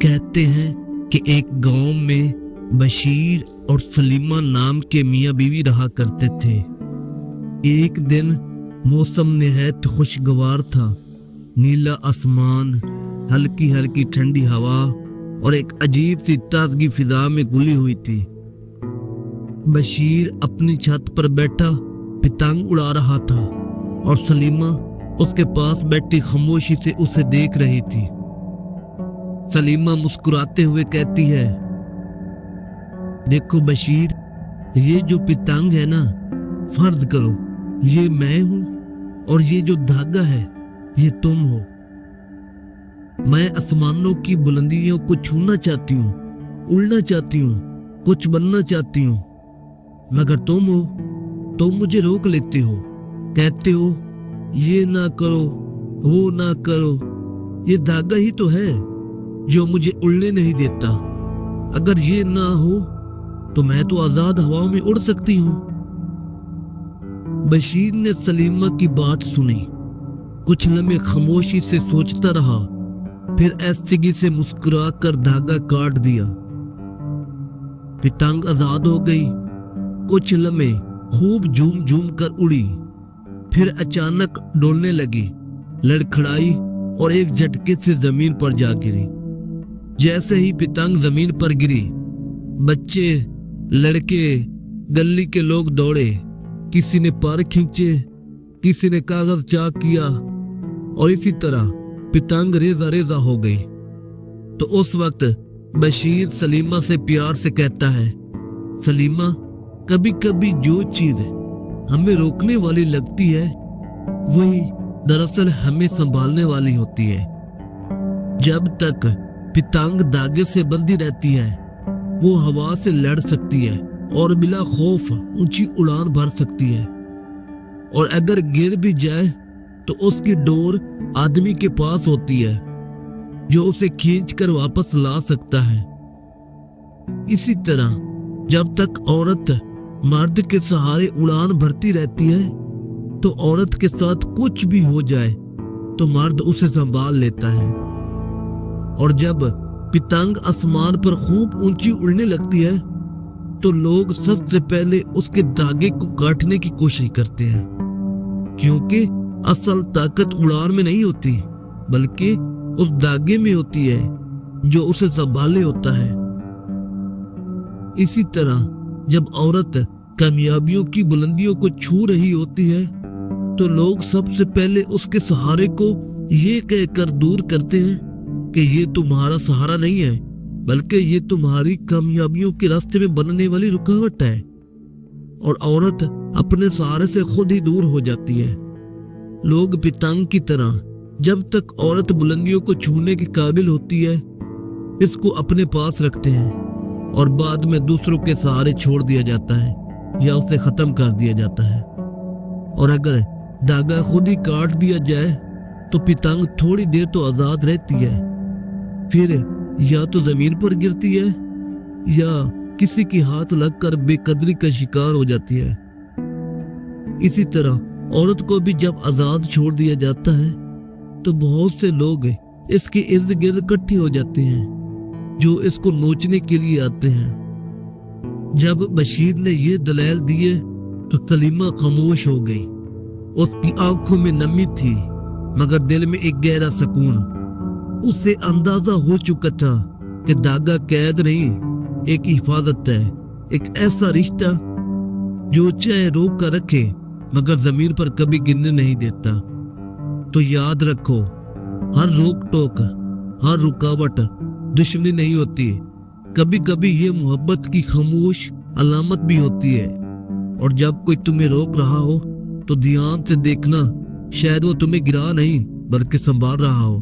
کہتے ہیں کہ ایک گاؤں میں بشیر اور سلیمہ نام کے میاں بیوی رہا کرتے تھے۔ ایک دن موسم نہایت خوشگوار تھا۔ نیلا آسمان، ہلکی ہلکی ٹھنڈی ہوا اور ایک عجیب سی تازگی فضا میں گلی ہوئی تھی۔ بشیر اپنی چھت پر بیٹھا پتنگ اڑا رہا تھا اور سلیمہ اس کے پاس بیٹھی خاموشی سے اسے دیکھ رہی تھی۔ سلیمہ مسکراتے ہوئے کہتی ہے، دیکھو بشیر، یہ جو پتنگ ہے نا، فرض کرو یہ میں ہوں اور یہ جو دھاگا ہے یہ تم ہو۔ میں آسمانوں کی بلندیوں کو چھونا چاہتی ہوں، اڑنا چاہتی ہوں، کچھ بننا چاہتی ہوں، مگر تم ہو تو مجھے روک لیتے ہو، کہتے ہو یہ نہ کرو، وہ نہ کرو۔ یہ دھاگا ہی تو ہے جو مجھے اڑنے نہیں دیتا۔ اگر یہ نہ ہو تو میں تو آزاد ہواؤں میں اڑ سکتی ہوں۔ بشیر نے سلیمہ کی بات سنی، کچھ لمحے خاموشی سے سوچتا رہا، پھر ایستگی سے مسکرا کر دھاگا کاٹ دیا۔ پتنگ آزاد ہو گئی، کچھ لمحے خوب جھوم جھوم کر اڑی، پھر اچانک ڈولنے لگی، لڑکھڑائی اور ایک جھٹکے سے زمین پر جا گری۔ جیسے ہی پتنگ زمین پر گری، بچے، لڑکے، گلی کے لوگ دوڑے، کسی نے پر کھینچے، کسی نے کاغذ چاک کیا، اور اسی طرح پتنگ ریزہ ریزہ ہو گئی۔ تو اس وقت بشیر سلیمہ سے پیار سے کہتا ہے، سلیمہ، کبھی کبھی جو چیز ہمیں روکنے والی لگتی ہے وہی دراصل ہمیں سنبھالنے والی ہوتی ہے۔ جب تک پتنگ دھاگے سے بندھی رہتی ہے وہ ہوا سے لڑ سکتی ہے اور بلا خوف اونچی اڑان بھر سکتی ہے، اور اگر گر بھی جائے تو اس کی ڈور آدمی کے پاس ہوتی ہے جو اسے کھینچ کر واپس لا سکتا ہے۔ اسی طرح جب تک عورت مرد کے سہارے اڑان بھرتی رہتی ہے تو عورت کے ساتھ کچھ بھی ہو جائے تو مرد اسے سنبھال لیتا ہے، اور جب پتنگ آسمان پر خوب اونچی اڑنے لگتی ہے تو لوگ سب سے پہلے اس کے دھاگے کو کاٹنے کی کوشش کرتے ہیں، کیونکہ اصل طاقت اڑان میں نہیں ہوتی بلکہ اس دھاگے میں ہوتی ہے جو اسے سنبھالے ہوتا ہے۔ اسی طرح جب عورت کامیابیوں کی بلندیوں کو چھو رہی ہوتی ہے تو لوگ سب سے پہلے اس کے سہارے کو یہ کہہ کر دور کرتے ہیں کہ یہ تمہارا سہارا نہیں ہے بلکہ یہ تمہاری کامیابیوں کے راستے میں بننے والی رکاوٹ ہے، اور عورت اپنے سہارے سے خود ہی دور ہو جاتی ہے۔ لوگ پتنگ کی طرح جب تک عورت بلندیوں کو چھونے کے قابل ہوتی ہے اس کو اپنے پاس رکھتے ہیں، اور بعد میں دوسروں کے سہارے چھوڑ دیا جاتا ہے یا اسے ختم کر دیا جاتا ہے۔ اور اگر دھاگا خود ہی کاٹ دیا جائے تو پتنگ تھوڑی دیر تو آزاد رہتی ہے، پھر یا تو زمین پر گرتی ہے یا کسی کے ہاتھ لگ کر بے قدری کا شکار ہو جاتی ہے۔ اسی طرح عورت کو بھی جب آزاد چھوڑ دیا جاتا ہے تو بہت سے لوگ اس کے ارد گرد اکٹھے ہو جاتے ہیں جو اس کو نوچنے کے لیے آتے ہیں۔ جب بشیر نے یہ دلائل دیے تو سلیمہ خاموش ہو گئی۔ اس کی آنکھوں میں نمی تھی مگر دل میں ایک گہرا سکون۔ اسے اندازہ ہو چکا تھا کہ دھاگا قید نہیں، ایک حفاظت ہے، ایک ایسا رشتہ جو چاہے روک کر رکھے مگر زمین پر کبھی گرنے نہیں دیتا۔ تو یاد رکھو، ہر روک ٹوک، ہر رکاوٹ دشمنی نہیں ہوتی، کبھی کبھی یہ محبت کی خاموش علامت بھی ہوتی ہے۔ اور جب کوئی تمہیں روک رہا ہو تو دھیان سے دیکھنا، شاید وہ تمہیں گرا نہیں بلکہ سنبھال رہا ہو۔